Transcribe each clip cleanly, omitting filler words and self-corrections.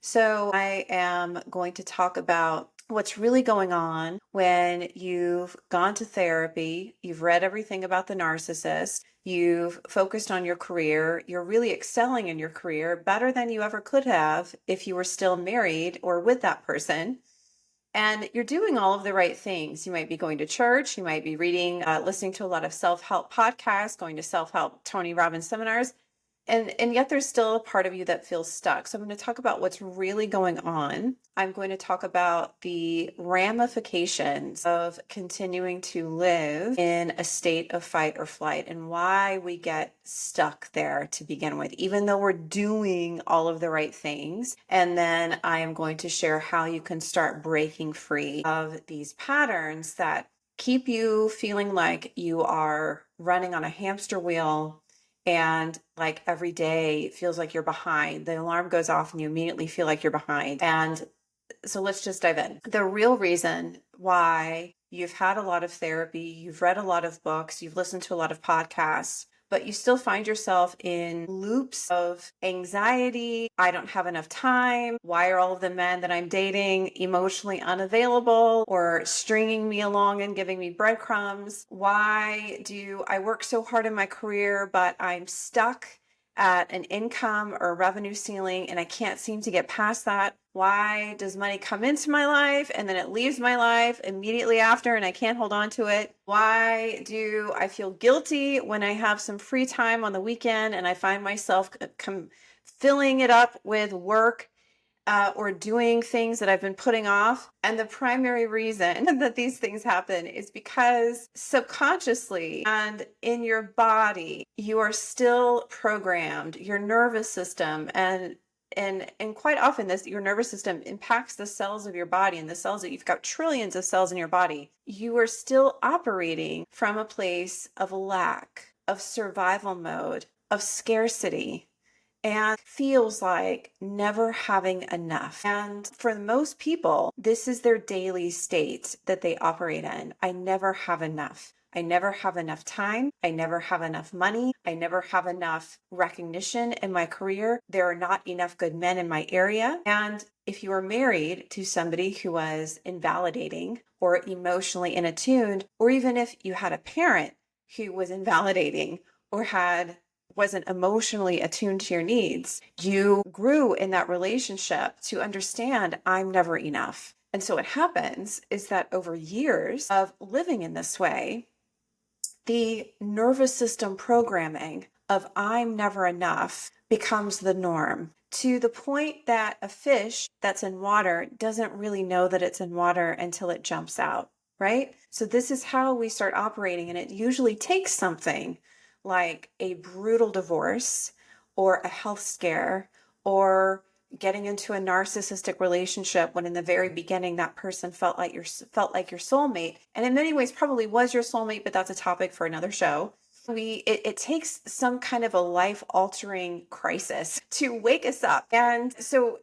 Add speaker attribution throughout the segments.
Speaker 1: So, I am going to talk about what's really going on when you've gone to therapy, you've read everything about the narcissist, you've focused on your career, you're really excelling in your career better than you ever could have if you were still married or with that person. And you're doing all of the right things. You might be going to church, you might be reading, listening to a lot of self help podcasts, going to self help Tony Robbins seminars. And yet there's still a part of you that feels stuck. So I'm going to talk about what's really going on. I'm going to talk about the ramifications of continuing to live in a state of fight or flight and why we get stuck there to begin with, even though we're doing all of the right things. And then I am going to share how you can start breaking free of these patterns that keep you feeling like you are running on a hamster wheel. And like every day it feels like you're behind. The alarm goes off and you immediately feel like you're behind. And so let's just dive in. The real reason why you've had a lot of therapy, you've read a lot of books, you've listened to a lot of podcasts, but you still find yourself in loops of anxiety. I don't have enough time. Why are all of the men that I'm dating emotionally unavailable or stringing me along and giving me breadcrumbs? Why do I work so hard in my career, but I'm stuck at an income or revenue ceiling and I can't seem to get past that? Why does money come into my life and then it leaves my life immediately after and I can't hold on to it? Why do I feel guilty when I have some free time on the weekend and I find myself filling it up with work or doing things that I've been putting off? And the primary reason that these things happen is because subconsciously and in your body, you are still programmed, your nervous system, and quite often your nervous system impacts the cells of your body, and the cells that you've got trillions of cells in your body. You are still operating from a place of lack, of survival mode, of scarcity, and feels like never having enough. And for most people, this is their daily state that they operate in. I never have enough. I never have enough time. I never have enough money. I never have enough recognition in my career. There are not enough good men in my area. And if you are married to somebody who was invalidating or emotionally inattuned, or even if you had a parent who was invalidating or wasn't emotionally attuned to your needs, you grew in that relationship to understand I'm never enough. And so what happens is that over years of living in this way, the nervous system programming of I'm never enough becomes the norm, to the point that a fish that's in water doesn't really know that it's in water until it jumps out, right? So this is how we start operating, and it usually takes something like a brutal divorce or a health scare or getting into a narcissistic relationship when in the very beginning that person felt like your soulmate, and in many ways probably was your soulmate, but that's a topic for another show. It takes some kind of a life altering crisis to wake us up. And so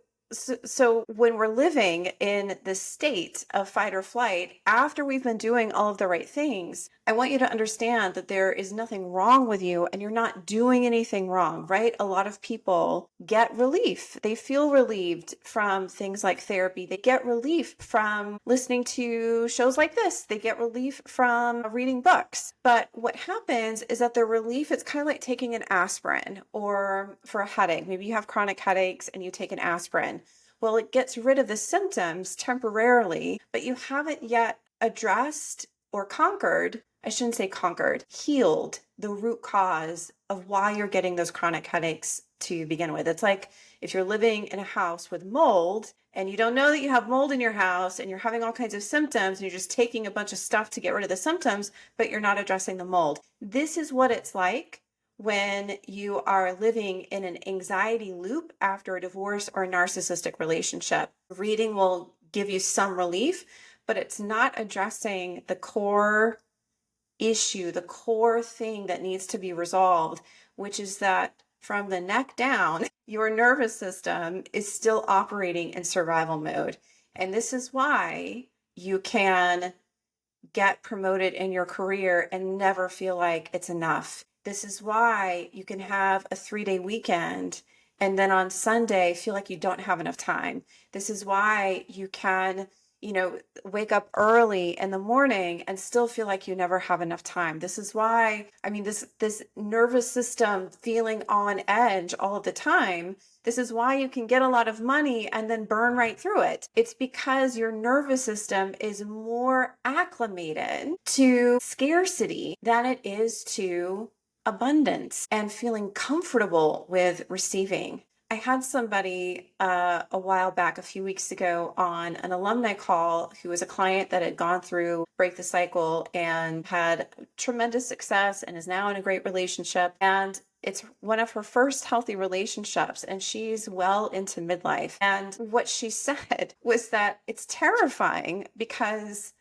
Speaker 1: when we're living in the state of fight or flight, after we've been doing all of the right things, I want you to understand that there is nothing wrong with you and you're not doing anything wrong, right? A lot of people get relief. They feel relieved from things like therapy. They get relief from listening to shows like this. They get relief from reading books. But what happens is that the relief, it's kind of like taking an aspirin, or for a headache. Maybe you have chronic headaches and you take an aspirin. Well, it gets rid of the symptoms temporarily, but you haven't yet addressed or conquered, I shouldn't say conquered, healed the root cause of why you're getting those chronic headaches to begin with. It's like if you're living in a house with mold and you don't know that you have mold in your house and you're having all kinds of symptoms and you're just taking a bunch of stuff to get rid of the symptoms, but you're not addressing the mold. This is what it's like when you are living in an anxiety loop after a divorce or a narcissistic relationship. Reading will give you some relief, but it's not addressing the core issue, the core thing that needs to be resolved, which is that from the neck down, your nervous system is still operating in survival mode. And this is why you can get promoted in your career and never feel like it's enough. This is why you can have a 3-day weekend And then on Sunday, feel like you don't have enough time. This is why you can, wake up early in the morning and still feel like you never have enough time. This is why, this nervous system feeling on edge all of the time. This is why you can get a lot of money and then burn right through it. It's because your nervous system is more acclimated to scarcity than it is to abundance and feeling comfortable with receiving. I had somebody a while back, a few weeks ago, on an alumni call who was a client that had gone through Break the Cycle and had tremendous success and is now in a great relationship. And it's one of her first healthy relationships, and she's well into midlife. And what she said was that it's terrifying because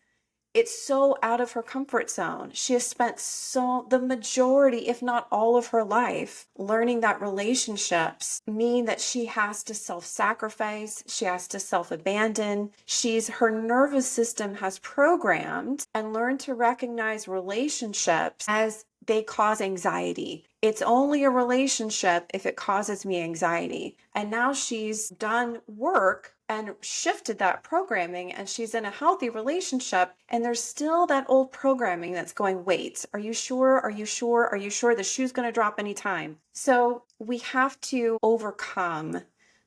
Speaker 1: it's so out of her comfort zone. She has spent the majority, if not all of her life, learning that relationships mean that she has to self-sacrifice, she has to self-abandon. Her nervous system has programmed and learned to recognize relationships as they cause anxiety. It's only a relationship if it causes me anxiety. And now she's done work and shifted that programming, and she's in a healthy relationship, and there's still that old programming that's going, wait, are you sure? Are you sure? Are you sure the shoe's going to drop anytime? So we have to overcome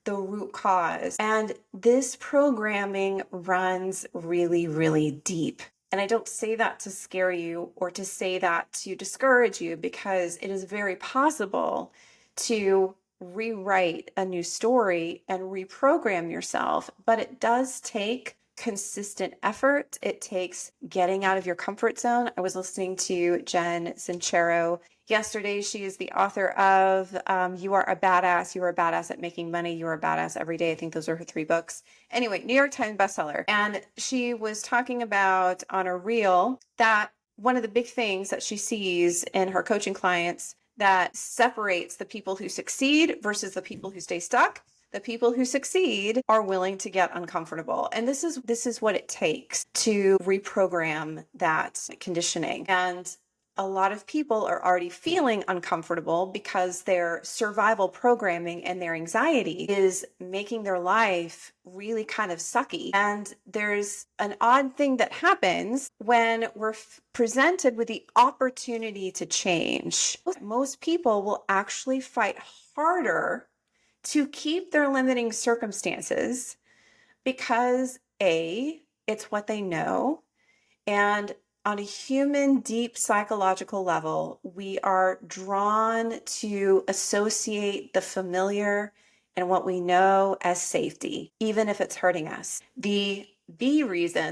Speaker 1: the root cause. And this programming runs really, really deep. And I don't say that to scare you or to say that to discourage you, because it is very possible to rewrite a new story and reprogram yourself, but it does take consistent effort. It takes getting out of your comfort zone. I was listening to Jen Sincero yesterday. She is the author of You Are a Badass, You Are a Badass at Making Money, You Are a Badass Every Day. I think those are her 3 books. Anyway, New York Times bestseller. And she was talking about on a reel that one of the big things that she sees in her coaching clients that separates the people who succeed versus the people who stay stuck. The people who succeed are willing to get uncomfortable. And this is what it takes to reprogram that conditioning. And a lot of people are already feeling uncomfortable because their survival programming and their anxiety is making their life really kind of sucky. And there's an odd thing that happens when we're presented with the opportunity to change. Most people will actually fight harder to keep their limiting circumstances because it's what they know, and on a human, deep psychological level, we are drawn to associate the familiar and what we know as safety, even if it's hurting us. The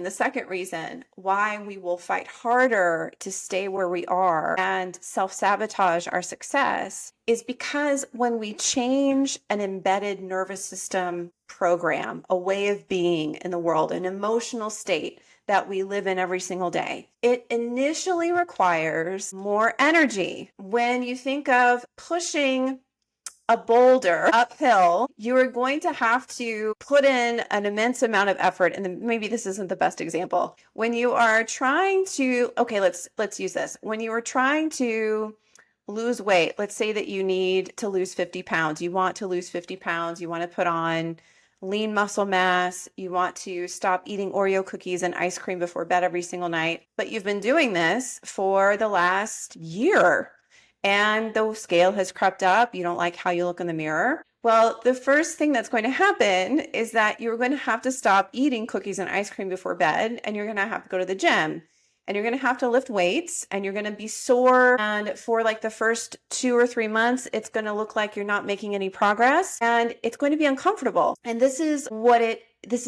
Speaker 1: second reason why we will fight harder to stay where we are and self-sabotage our success is because when we change an embedded nervous system program, a way of being in the world, an emotional state that we live in every single day, it initially requires more energy. When you think of pushing a boulder uphill, you are going to have to put in an immense amount of effort. And maybe this isn't the best example. When you are trying to, let's use this. When you are trying to lose weight, let's say that you need to lose 50 pounds. You want to lose 50 pounds. You want to put on lean muscle mass. You want to stop eating Oreo cookies and ice cream before bed every single night. But you've been doing this for the last year and the scale has crept up. You don't like how you look in the mirror. Well, the first thing that's going to happen is that you're going to have to stop eating cookies and ice cream before bed, and you're going to have to go to the gym. And you're going to have to lift weights, and you're going to be sore. And for like the first 2 or 3 months, it's going to look like you're not making any progress, and it's going to be uncomfortable. And this is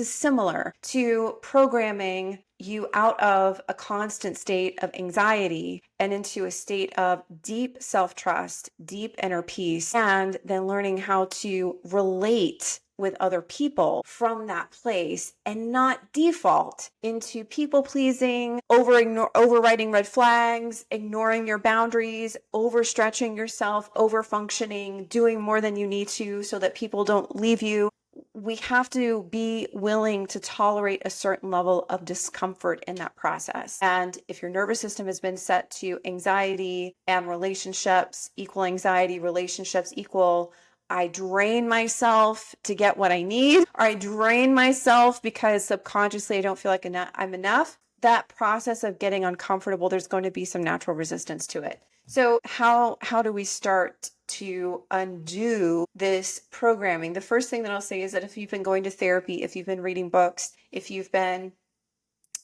Speaker 1: similar to programming you out of a constant state of anxiety and into a state of deep self-trust, deep inner peace, and then learning how to relate with other people from that place and not default into people pleasing, overriding red flags, ignoring your boundaries, overstretching yourself, overfunctioning, doing more than you need to so that people don't leave you. We have to be willing to tolerate a certain level of discomfort in that process. And if your nervous system has been set to anxiety and relationships equal anxiety, relationships equal I drain myself to get what I need, or I drain myself because subconsciously I don't feel like I'm enough, that process of getting uncomfortable, there's going to be some natural resistance to it. So how do we start to undo this programming? The first thing that I'll say is that if you've been going to therapy, if you've been reading books, if you've been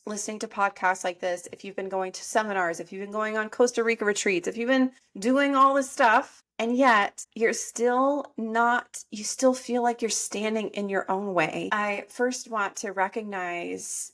Speaker 1: listening to podcasts like this, if you've been going to seminars, if you've been going on Costa Rica retreats, if you've been doing all this stuff, and yet you still feel like you're standing in your own way, I first want to recognize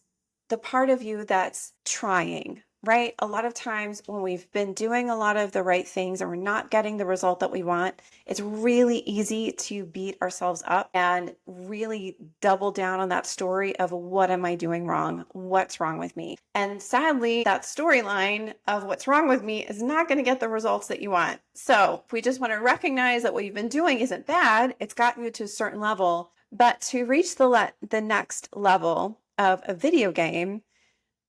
Speaker 1: the part of you that's trying, right? A lot of times when we've been doing a lot of the right things and we're not getting the result that we want, it's really easy to beat ourselves up and really double down on that story of what am I doing wrong? What's wrong with me? And sadly, that storyline of what's wrong with me is not going to get the results that you want. So we just want to recognize that what you've been doing isn't bad. It's gotten you to a certain level, but to reach the next level of a video game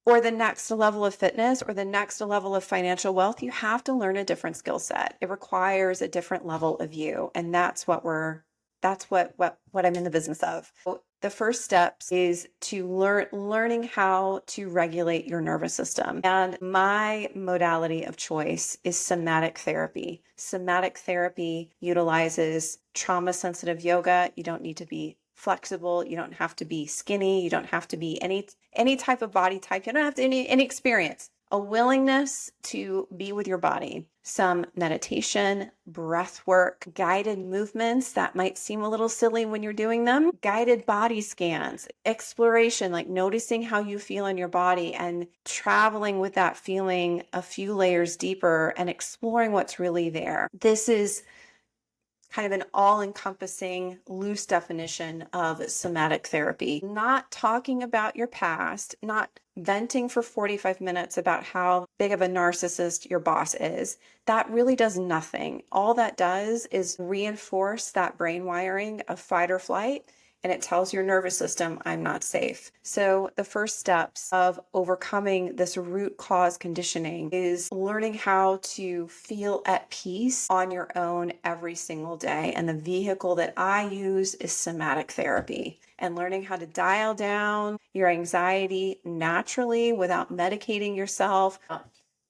Speaker 1: or the next level of fitness or the next level of financial wealth, you have to learn a different skill set. It requires a different level of you. And that's what I'm in the business of. So the first steps is to learning how to regulate your nervous system. And my modality of choice is somatic therapy. Somatic therapy utilizes trauma sensitive yoga. You don't need to be flexible. You don't have to be skinny. You don't have to be any type of body type. You don't have to any experience. A willingness to be with your body. Some meditation, breath work, guided movements that might seem a little silly when you're doing them, guided body scans, exploration, like noticing how you feel in your body and traveling with that feeling a few layers deeper and exploring what's really there. This is kind of an all-encompassing loose definition of somatic therapy. Not talking about your past, not venting for 45 minutes about how big of a narcissist your boss is. That really does nothing. All that does is reinforce that brain wiring of fight or flight, and it tells your nervous system, I'm not safe. So the first steps of overcoming this root cause conditioning is learning how to feel at peace on your own every single day. And the vehicle that I use is somatic therapy, and learning how to dial down your anxiety naturally without medicating yourself,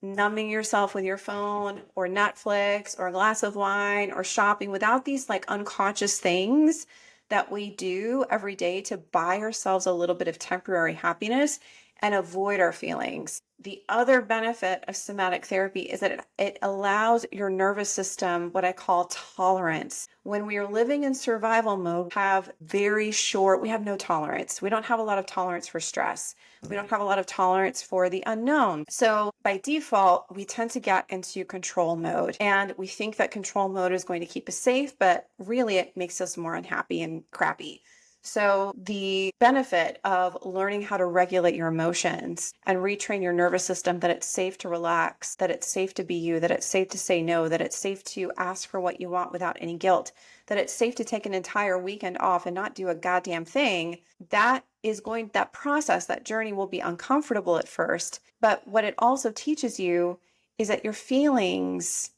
Speaker 1: numbing yourself with your phone or Netflix or a glass of wine or shopping, without these like unconscious things that we do every day to buy ourselves a little bit of temporary happiness and avoid our feelings. The other benefit of somatic therapy is that it allows your nervous system what I call tolerance. When we are living in survival mode, we have no tolerance. We don't have a lot of tolerance for stress. We don't have a lot of tolerance for the unknown. So by default, we tend to get into control mode, and we think that control mode is going to keep us safe, but really it makes us more unhappy and crappy. So the benefit of learning how to regulate your emotions and retrain your nervous system that it's safe to relax, that it's safe to be you, that it's safe to say no, that it's safe to ask for what you want without any guilt, that it's safe to take an entire weekend off and not do a goddamn thing, that process, that journey will be uncomfortable at first. But what it also teaches you is that your feelings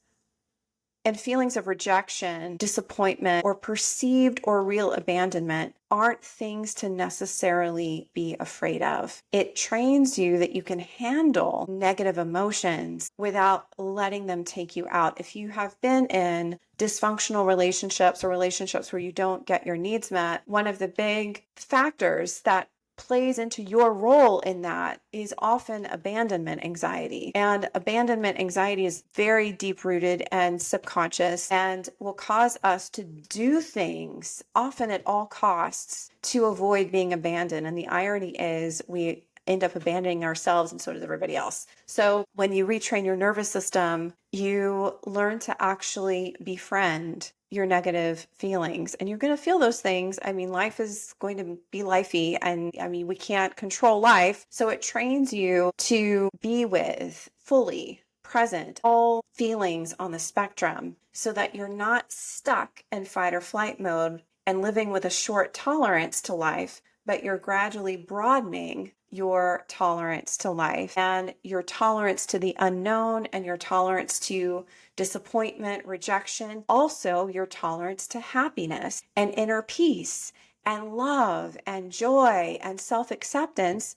Speaker 1: of rejection, disappointment, or perceived or real abandonment aren't things to necessarily be afraid of. It trains you that you can handle negative emotions without letting them take you out. If you have been in dysfunctional relationships or relationships where you don't get your needs met, one of the big factors that plays into your role in that is often abandonment anxiety. And abandonment anxiety is very deep rooted and subconscious and will cause us to do things often at all costs to avoid being abandoned. And the irony is we end up abandoning ourselves, and so does everybody else. So when you retrain your nervous system, you learn to actually befriend your negative feelings, and you're going to feel those things. I mean, life is going to be lifey, and I mean, we can't control life. So it trains you to be with fully present all feelings on the spectrum so that you're not stuck in fight or flight mode and living with a short tolerance to life, but you're gradually broadening your tolerance to life and your tolerance to the unknown and your tolerance to disappointment, rejection, also your tolerance to happiness and inner peace and love and joy and self-acceptance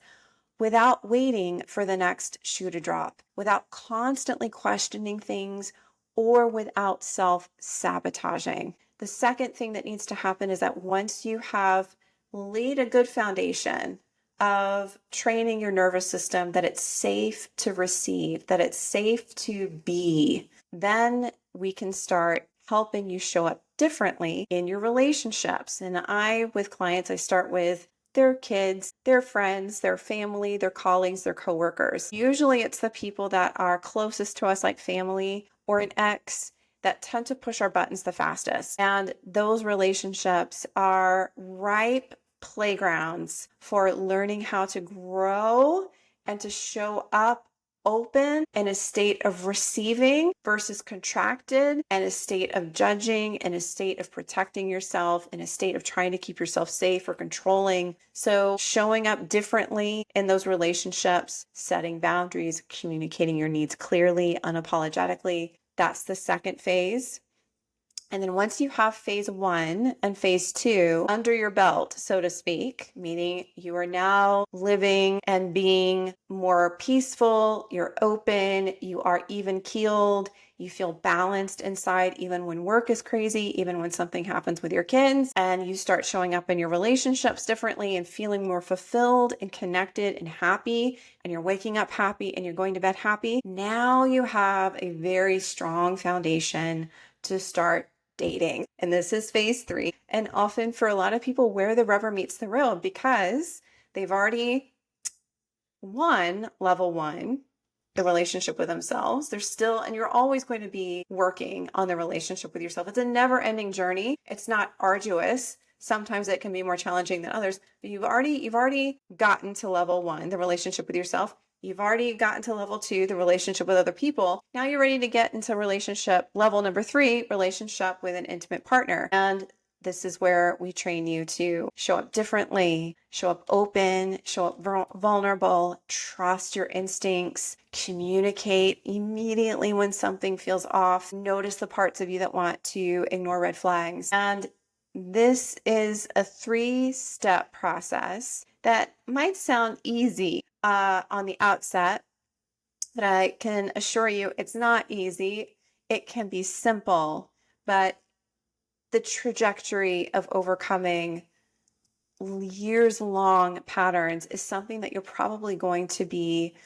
Speaker 1: without waiting for the next shoe to drop, without constantly questioning things or without self-sabotaging. The second thing that needs to happen is that once you have laid a good foundation of training your nervous system that it's safe to receive, that it's safe to be, then we can start helping you show up differently in your relationships. And with clients, I start with their kids, their friends, their family, their colleagues, their coworkers. Usually it's the people that are closest to us, like family or an ex, that tend to push our buttons the fastest. And those relationships are ripe playgrounds for learning how to grow and to show up open in a state of receiving versus contracted, and a state of judging, and a state of protecting yourself, in a state of trying to keep yourself safe or controlling. So showing up differently in those relationships, setting boundaries, communicating your needs clearly, unapologetically, that's the second phase. And then once you have phase 1 and phase 2 under your belt, so to speak, meaning you are now living and being more peaceful, you're open, you are even keeled, you feel balanced inside, even when work is crazy, even when something happens with your kids, and you start showing up in your relationships differently and feeling more fulfilled and connected and happy, and you're waking up happy and you're going to bed happy. Now you have a very strong foundation to start dating. And this is phase 3. And often for a lot of people, where the rubber meets the road, because they've already won level 1, the relationship with themselves. They're still, and you're always going to be working on the relationship with yourself. It's a never-ending journey. It's not arduous. Sometimes it can be more challenging than others, but you've already gotten to level 1, the relationship with yourself. You've already gotten to level 2, the relationship with other people. Now you're ready to get into relationship level number 3, relationship with an intimate partner. And this is where we train you to show up differently, show up open, show up vulnerable, trust your instincts, communicate immediately when something feels off, notice the parts of you that want to ignore red flags. And this is a 3-step process that might sound easy on the outset, but I can assure you it's not easy. It can be simple, but the trajectory of overcoming years-long patterns is something that you're probably going to be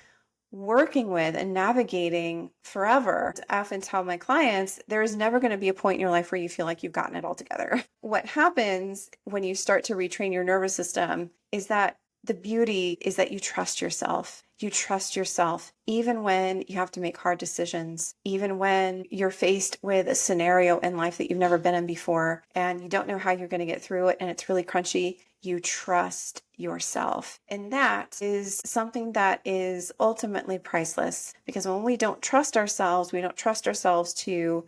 Speaker 1: working with and navigating forever. I often tell my clients, there is never going to be a point in your life where you feel like you've gotten it all together. What happens when you start to retrain your nervous system is that the beauty is that you trust yourself. You trust yourself even when you have to make hard decisions, even when you're faced with a scenario in life that you've never been in before and you don't know how you're going to get through it and it's really crunchy. You trust yourself. And that is something that is ultimately priceless, because when we don't trust ourselves, we don't trust ourselves to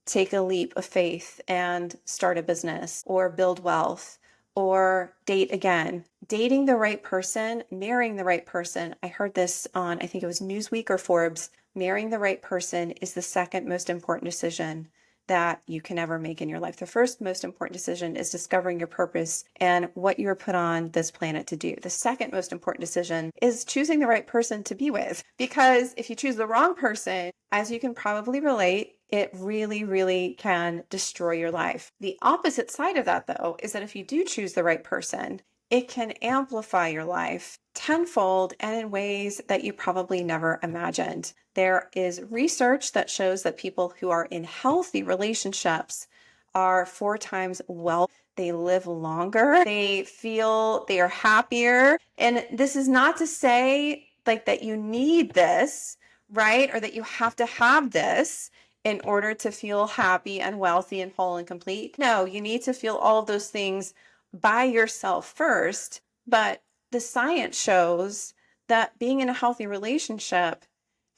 Speaker 1: take a leap of faith and start a business or build wealth or date again. Dating the right person, marrying the right person. I heard this on, I think it was Newsweek or Forbes. Marrying the right person is the second most important decision that you can ever make in your life. The first most important decision is discovering your purpose and what you were put on this planet to do. The second most important decision is choosing the right person to be with. Because if you choose the wrong person, as you can probably relate, it really, really can destroy your life. The opposite side of that, though, is that if you do choose the right person, it can amplify your life tenfold and in ways that you probably never imagined. There is research that shows that people who are in healthy relationships are 4 times well. They live longer. They feel they are happier. And this is not to say like that you need this, right? Or that you have to have this in order to feel happy and wealthy and whole and complete. No, you need to feel all of those things by yourself first. But the science shows that being in a healthy relationship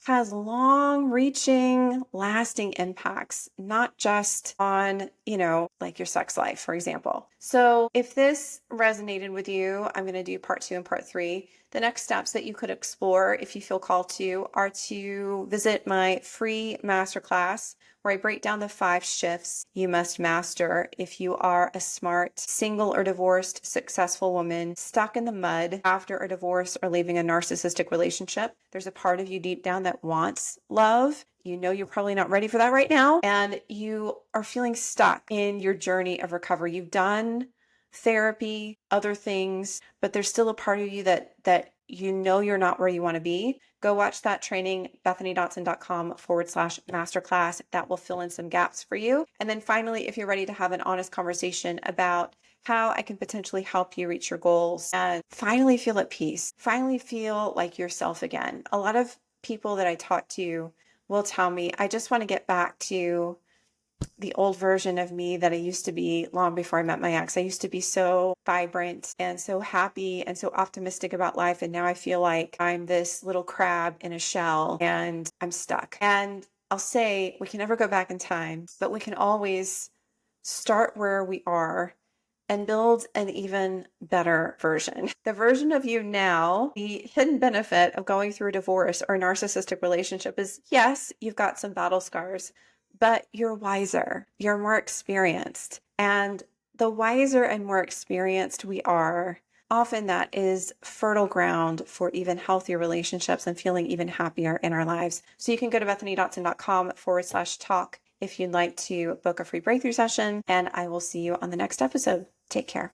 Speaker 1: has long-reaching, lasting impacts, not just on, like your sex life, for example. So if this resonated with you, I'm going to do part 2 and part 3. The next steps that you could explore, if you feel called to, are to visit my free masterclass where I break down the 5 shifts you must master if you are a smart, single or divorced, successful woman stuck in the mud after a divorce or leaving a narcissistic relationship. There's a part of you deep down that wants love. You know you're probably not ready for that right now, and you are feeling stuck in your journey of recovery. You've done therapy, other things, but there's still a part of you that you're not where you want to be. Go watch that training, bethanydotson.com/masterclass. That will fill in some gaps for you. And then finally, if you're ready to have an honest conversation about how I can potentially help you reach your goals and finally feel at peace, finally feel like yourself again. A lot of people that I talk to will tell me, I just want to get back to the old version of me that I used to be long before I met my ex. I used to be so vibrant and so happy and so optimistic about life. And now I feel like I'm this little crab in a shell and I'm stuck. And I'll say we can never go back in time, but we can always start where we are and build an even better version. The version of you now, the hidden benefit of going through a divorce or a narcissistic relationship is, yes, you've got some battle scars, but you're wiser, you're more experienced. And the wiser and more experienced we are, often that is fertile ground for even healthier relationships and feeling even happier in our lives. So you can go to bethanydotson.com/talk if you'd like to book a free breakthrough session, and I will see you on the next episode. Take care.